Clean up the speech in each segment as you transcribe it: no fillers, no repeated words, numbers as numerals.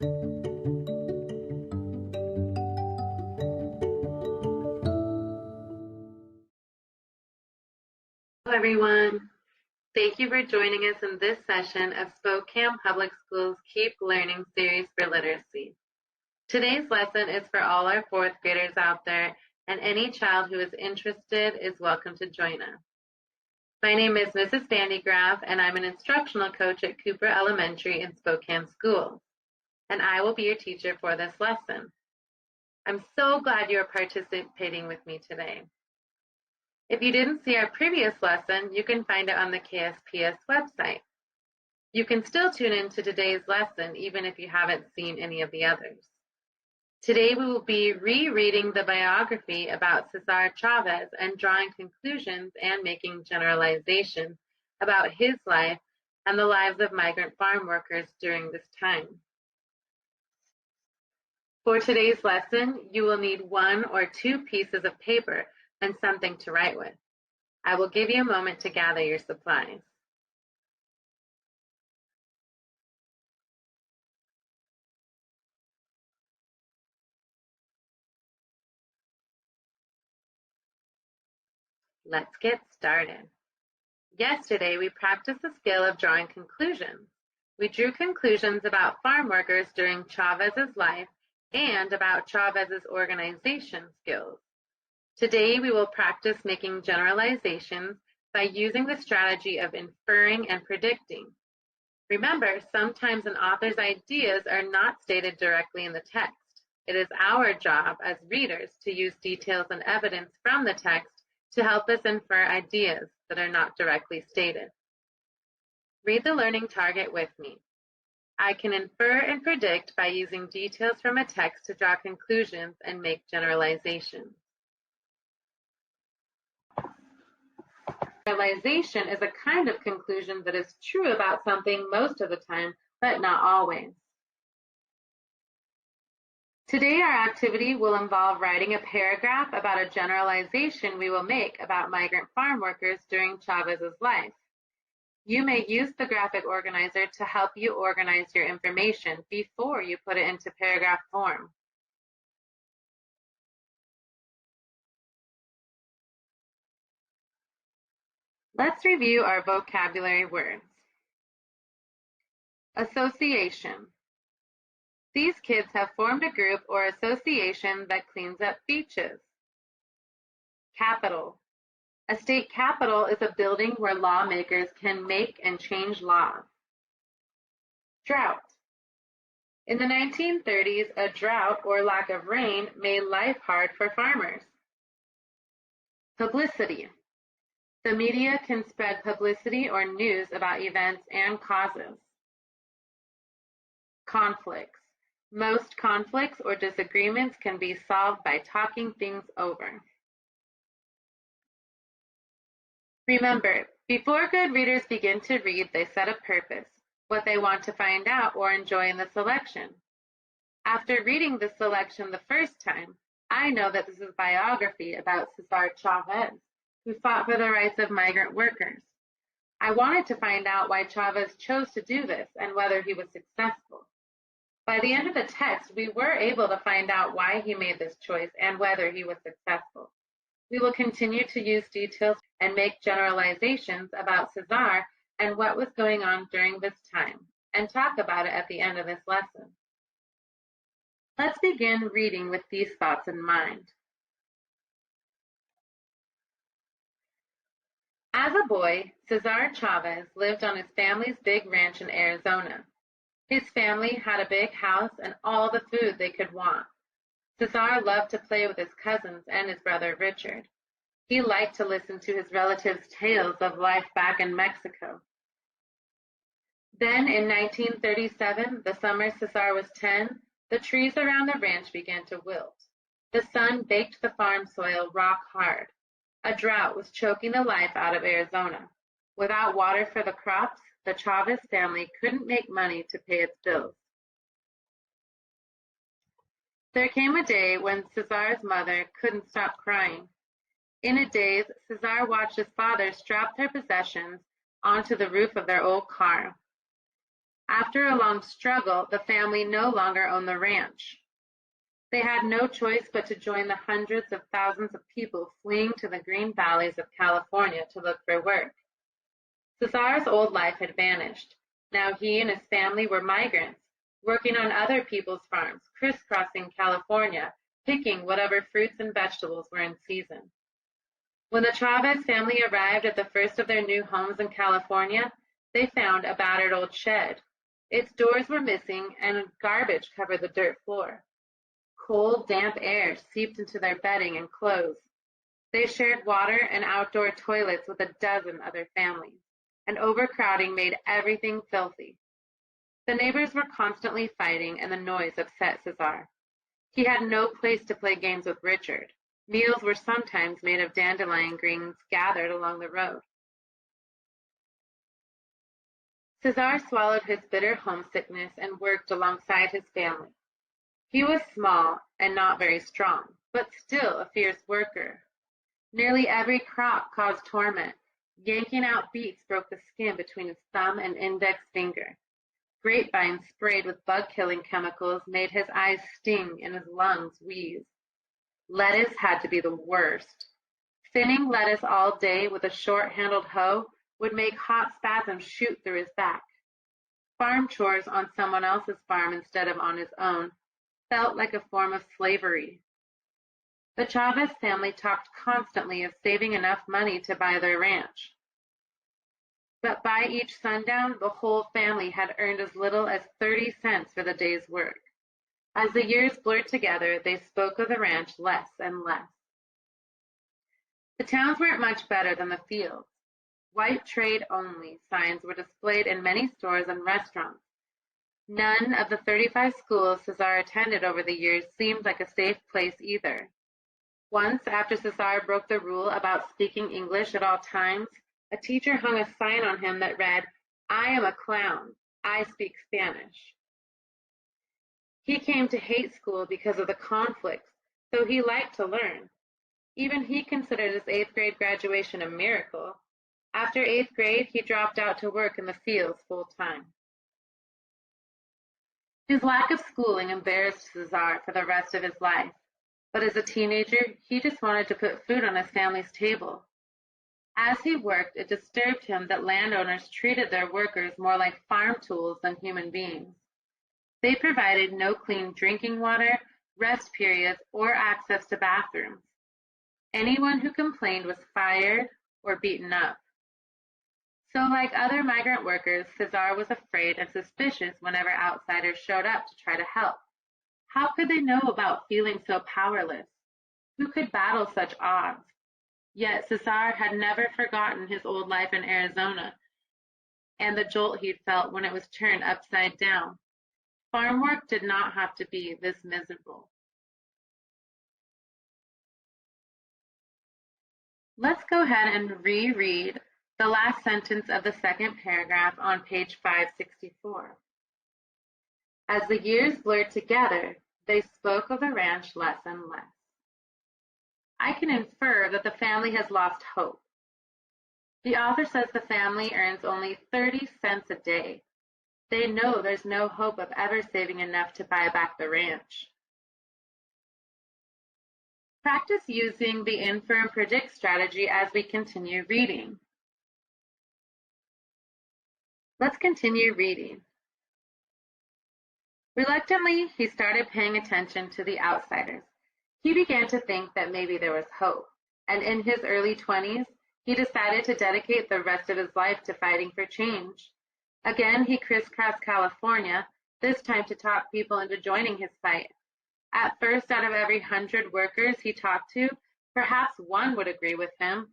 Hello, everyone. Thank you for joining us in this session of Spokane Public Schools Keep Learning series for literacy. Today's lesson is for all our fourth graders out there, and any child who is interested is welcome to join us. My name is Mrs. Vandegraff, and I'm an instructional coach at Cooper Elementary in Spokane Schools, and I will be your teacher for this lesson. I'm so glad you are participating with me today. If you didn't see our previous lesson, you can find it on the KSPS website. You can still tune in to today's lesson even if you haven't seen any of the others. Today we will be rereading the biography about Cesar Chavez and drawing conclusions and making generalizations about his life and the lives of migrant farm workers during this time. For today's lesson, you will need 1 or 2 pieces of paper and something to write with. I will give you a moment to gather your supplies. Let's get started. Yesterday, we practiced the skill of drawing conclusions. We drew conclusions about farm workers during Chavez's life and about Chavez's organization skills. Today, we will practice making generalizations by using the strategy of inferring and predicting. Remember, sometimes an author's ideas are not stated directly in the text. It is our job as readers to use details and evidence from the text to help us infer ideas that are not directly stated. Read the learning target with me. I can infer and predict by using details from a text to draw conclusions and make generalizations. Generalization is a kind of conclusion that is true about something most of the time, but not always. Today, our activity will involve writing a paragraph about a generalization we will make about migrant farm workers during Chavez's life. You may use the graphic organizer to help you organize your information before you put it into paragraph form. Let's review our vocabulary words. Association. These kids have formed a group or association that cleans up beaches. Capital. A state capitol is a building where lawmakers can make and change laws. Drought. In the 1930s, a drought or lack of rain made life hard for farmers. Publicity. The media can spread publicity or news about events and causes. Conflicts. Most conflicts or disagreements can be solved by talking things over. Remember, before good readers begin to read, they set a purpose, what they want to find out or enjoy in the selection. After reading the selection the first time, I know that this is a biography about Cesar Chavez, who fought for the rights of migrant workers. I wanted to find out why Chavez chose to do this and whether he was successful. By the end of the text, we were able to find out why he made this choice and whether he was successful. We will continue to use details and make generalizations about Cesar and what was going on during this time, and talk about it at the end of this lesson. Let's begin reading with these thoughts in mind. As a boy, Cesar Chavez lived on his family's big ranch in Arizona. His family had a big house and all the food they could want. Cesar loved to play with his cousins and his brother Richard. He liked to listen to his relatives' tales of life back in Mexico. Then in 1937, the summer Cesar was 10, the trees around the ranch began to wilt. The sun baked the farm soil rock hard. A drought was choking the life out of Arizona. Without water for the crops, the Chavez family couldn't make money to pay its bills. There came a day when Cesar's mother couldn't stop crying. In a daze, Cesar watched his father strap their possessions onto the roof of their old car. After a long struggle, the family no longer owned the ranch. They had no choice but to join the hundreds of thousands of people fleeing to the green valleys of California to look for work. Cesar's old life had vanished. Now he and his family were migrants, working on other people's farms, crisscrossing California, picking whatever fruits and vegetables were in season. When the Chavez family arrived at the first of their new homes in California, they found a battered old shed. Its doors were missing and garbage covered the dirt floor. Cold, damp air seeped into their bedding and clothes. They shared water and outdoor toilets with a dozen other families, and overcrowding made everything filthy. The neighbors were constantly fighting, and the noise upset Cesar. He had no place to play games with Richard. Meals were sometimes made of dandelion greens gathered along the road. Cesar swallowed his bitter homesickness and worked alongside his family. He was small and not very strong, but still a fierce worker. Nearly every crop caused torment. Yanking out beets broke the skin between his thumb and index finger. Grapevines sprayed with bug-killing chemicals made his eyes sting and his lungs wheeze. Lettuce had to be the worst. Thinning lettuce all day with a short-handled hoe would make hot spasms shoot through his back. Farm chores on someone else's farm instead of on his own felt like a form of slavery. The Chavez family talked constantly of saving enough money to buy their ranch. But by each sundown, the whole family had earned as little as 30 cents for the day's work. As the years blurred together, they spoke of the ranch less and less. The towns weren't much better than the fields. White trade only signs were displayed in many stores and restaurants. None of the 35 schools Cesar attended over the years seemed like a safe place either. Once, after Cesar broke the rule about speaking English at all times, a teacher hung a sign on him that read, "I am a clown. I speak Spanish." He came to hate school because of the conflicts, though he liked to learn. Even he considered his 8th grade graduation a miracle. After 8th grade, he dropped out to work in the fields full-time. His lack of schooling embarrassed Cesar for the rest of his life, but as a teenager, he just wanted to put food on his family's table. As he worked, it disturbed him that landowners treated their workers more like farm tools than human beings. They provided no clean drinking water, rest periods, or access to bathrooms. Anyone who complained was fired or beaten up. So like other migrant workers, Cesar was afraid and suspicious whenever outsiders showed up to try to help. How could they know about feeling so powerless? Who could battle such odds? Yet Cesar had never forgotten his old life in Arizona and the jolt he'd felt when it was turned upside down. Farm work did not have to be this miserable. Let's go ahead and reread the last sentence of the second paragraph on page 564. As the years blurred together, they spoke of the ranch less and less. I can infer that the family has lost hope. The author says the family earns only 30 cents a day. They know there's no hope of ever saving enough to buy back the ranch. Practice using the infer and predict strategy as we continue reading. Let's continue reading. Reluctantly, he started paying attention to the outsiders. He began to think that maybe there was hope, and in his early 20s, he decided to dedicate the rest of his life to fighting for change. Again, he crisscrossed California, this time to talk people into joining his fight. At first, out of every 100 workers he talked to, perhaps one would agree with him.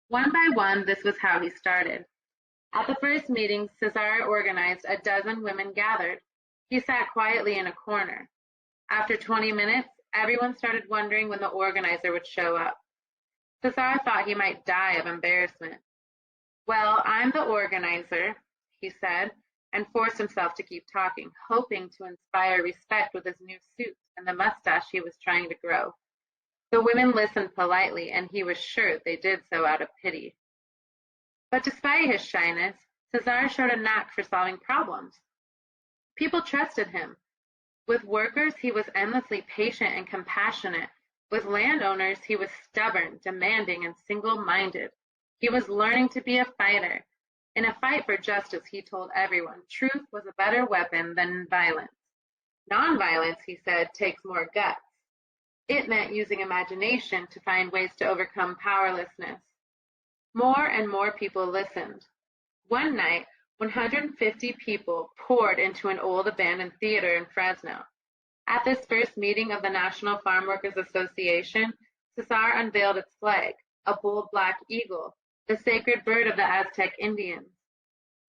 One by one, this was how he started. At the first meeting, Cesar organized a dozen women gathered. He sat quietly in a corner. After 20 minutes, everyone started wondering when the organizer would show up. Cesar thought he might die of embarrassment. "Well, I'm the organizer," he said, and forced himself to keep talking, hoping to inspire respect with his new suit and the mustache he was trying to grow. The women listened politely, and he was sure they did so out of pity. But despite his shyness, Cesar showed a knack for solving problems. People trusted him. With workers, he was endlessly patient and compassionate. With landowners, he was stubborn, demanding, and single-minded. He was learning to be a fighter. In a fight for justice, he told everyone, truth was a better weapon than violence. Nonviolence, he said, takes more guts. It meant using imagination to find ways to overcome powerlessness. More and more people listened. One night, 150 people poured into an old abandoned theater in Fresno. At this first meeting of the National Farm Workers Association, Cesar unveiled its flag, a bold black eagle, the sacred bird of the Aztec Indians.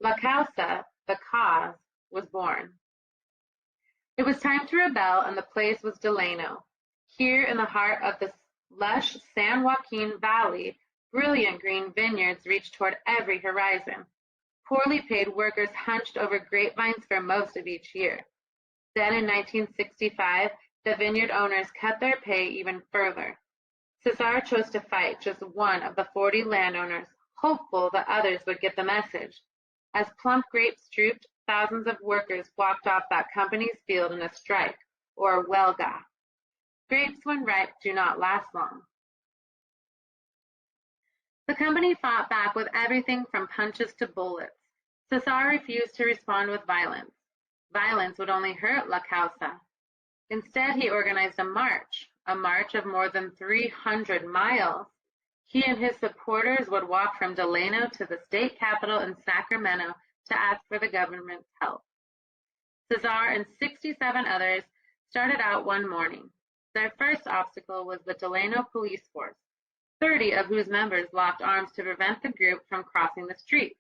La Causa, the cause, was born. It was time to rebel, and the place was Delano. Here in the heart of the lush San Joaquin Valley, brilliant green vineyards reached toward every horizon. Poorly paid workers hunched over grapevines for most of each year. Then in 1965, the vineyard owners cut their pay even further. Cesar chose to fight, just one of the 40 landowners, hopeful that others would get the message. As plump grapes drooped, thousands of workers walked off that company's field in a strike, or huelga. Grapes, when ripe, do not last long. The company fought back with everything from punches to bullets. Cesar refused to respond with violence. Violence would only hurt La Causa. Instead, he organized a march of more than 300 miles. He and his supporters would walk from Delano to the state capitol in Sacramento to ask for the government's help. Cesar and 67 others started out one morning. Their first obstacle was the Delano police force, 30 of whose members locked arms to prevent the group from crossing the street.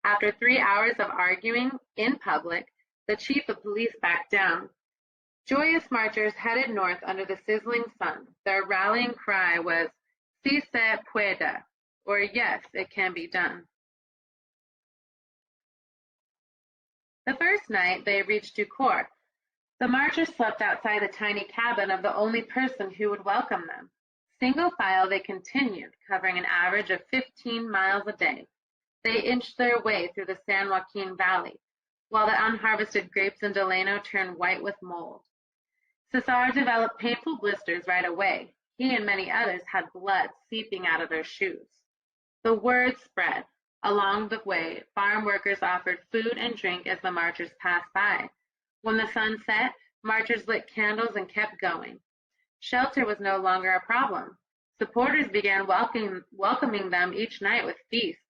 After 3 hours of arguing in public, the chief of police backed down. Joyous marchers headed north under the sizzling sun. Their rallying cry was, "Si se puede," or "Yes, it can be done." The first night, they reached Ducourt. The marchers slept outside the tiny cabin of the only person who would welcome them. Single file, they continued, covering an average of 15 miles a day. They inched their way through the San Joaquin Valley, while the unharvested grapes in Delano turned white with mold. Cesar developed painful blisters right away. He and many others had blood seeping out of their shoes. The word spread. Along the way, farm workers offered food and drink as the marchers passed by. When the sun set, marchers lit candles and kept going. Shelter was no longer a problem. Supporters began welcoming them each night with feasts.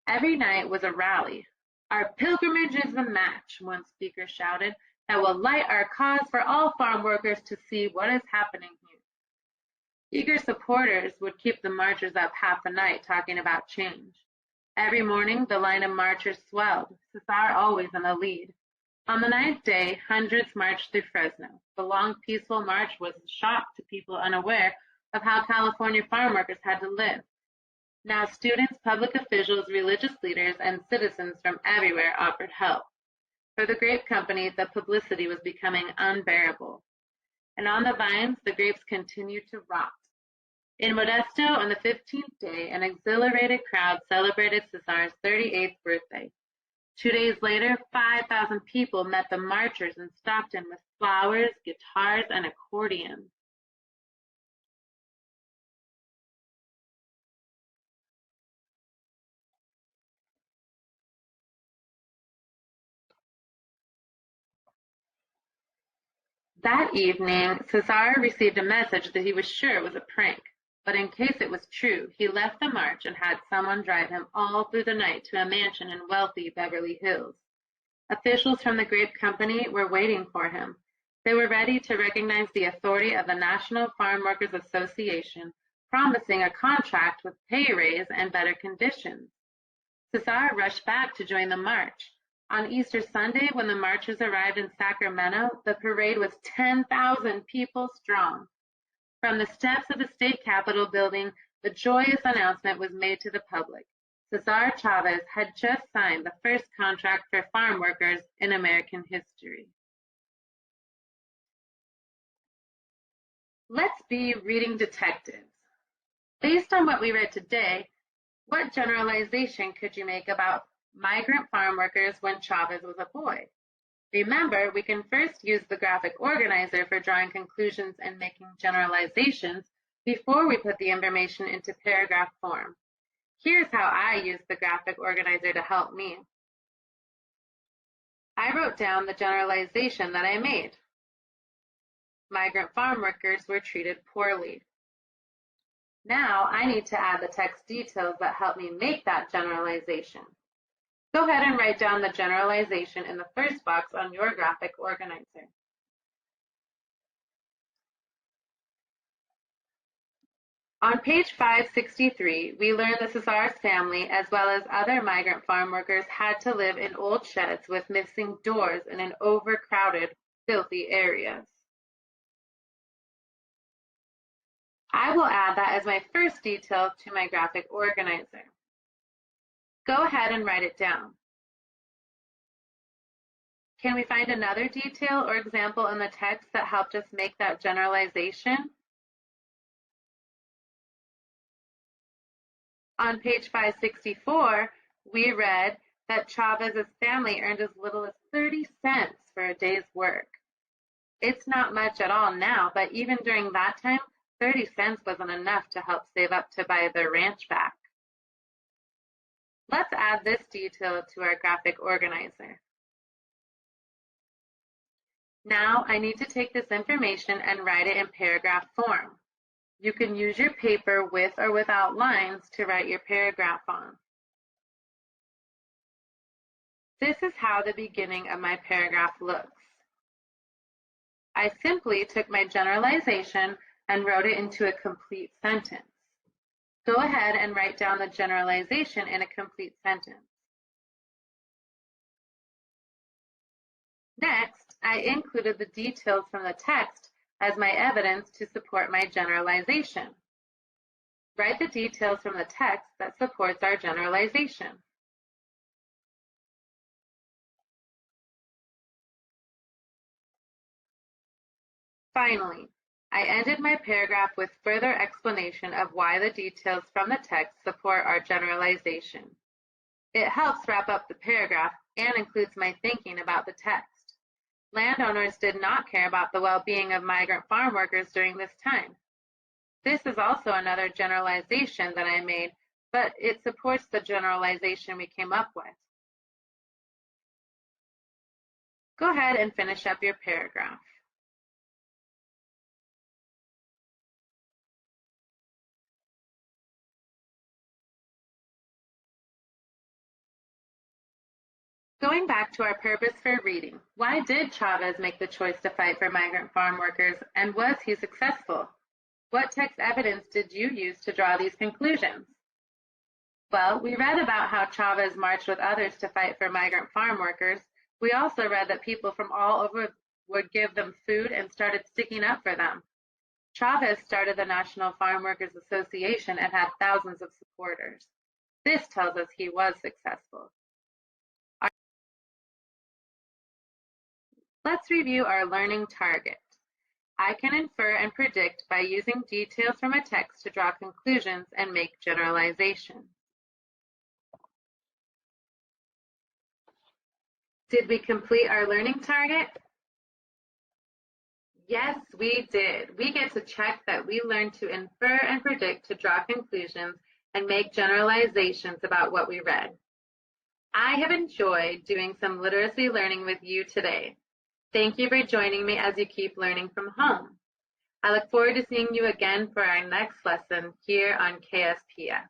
Every night was a rally. "Our pilgrimage is the match," one speaker shouted, "that will light our cause for all farm workers to see what is happening here." Eager supporters would keep the marchers up half the night talking about change. Every morning, the line of marchers swelled, Cesar always in the lead. On the 9th day, hundreds marched through Fresno. The long, peaceful march was a shock to people unaware of how California farm workers had to live. Now students, public officials, religious leaders, and citizens from everywhere offered help. For the grape company, the publicity was becoming unbearable. And on the vines, the grapes continued to rot. In Modesto, on the 15th day, an exhilarated crowd celebrated Cesar's 38th birthday. 2 days later, 5,000 people met the marchers in Stockton with flowers, guitars, and accordions. That evening, Cesar received a message that he was sure was a prank. But in case it was true, he left the march and had someone drive him all through the night to a mansion in wealthy Beverly Hills. Officials from the grape company were waiting for him. They were ready to recognize the authority of the National Farm Workers Association, promising a contract with pay raise and better conditions. Cesar rushed back to join the march. On Easter Sunday, when the marchers arrived in Sacramento, the parade was 10,000 people strong. From the steps of the state capitol building, the joyous announcement was made to the public. Cesar Chavez had just signed the first contract for farm workers in American history. Let's be reading detectives. Based on what we read today, what generalization could you make about migrant farm workers when Chavez was a boy? Remember, we can first use the graphic organizer for drawing conclusions and making generalizations before we put the information into paragraph form. Here's how I use the graphic organizer to help me. I wrote down the generalization that I made. Migrant farm workers were treated poorly. Now I need to add the text details that help me make that generalization. Go ahead and write down the generalization in the first box on your graphic organizer. On page 563, we learn the Cesar's family, as well as other migrant farm workers, had to live in old sheds with missing doors and in overcrowded, filthy areas. I will add that as my first detail to my graphic organizer. Go ahead and write it down. Can we find another detail or example in the text that helped us make that generalization? On page 564, we read that Chavez's family earned as little as 30 cents for a day's work. It's not much at all now, but even during that time, 30 cents wasn't enough to help save up to buy their ranch back. Let's add this detail to our graphic organizer. Now I need to take this information and write it in paragraph form. You can use your paper with or without lines to write your paragraph on. This is how the beginning of my paragraph looks. I simply took my generalization and wrote it into a complete sentence. Go ahead and write down the generalization in a complete sentence. Next, I included the details from the text as my evidence to support my generalization. Write the details from the text that supports our generalization. Finally, I ended my paragraph with further explanation of why the details from the text support our generalization. It helps wrap up the paragraph and includes my thinking about the text. Landowners did not care about the well-being of migrant farm workers during this time. This is also another generalization that I made, but it supports the generalization we came up with. Go ahead and finish up your paragraph. Going back to our purpose for reading, why did Chavez make the choice to fight for migrant farm workers, and was he successful? What text evidence did you use to draw these conclusions? Well, we read about how Chavez marched with others to fight for migrant farm workers. We also read that people from all over would give them food and started sticking up for them. Chavez started the National Farm Workers Association and had thousands of supporters. This tells us he was successful. Let's review our learning target. I can infer and predict by using details from a text to draw conclusions and make generalizations. Did we complete our learning target? Yes, we did. We get to check that we learned to infer and predict to draw conclusions and make generalizations about what we read. I have enjoyed doing some literacy learning with you today. Thank you for joining me as you keep learning from home. I look forward to seeing you again for our next lesson here on KSPS.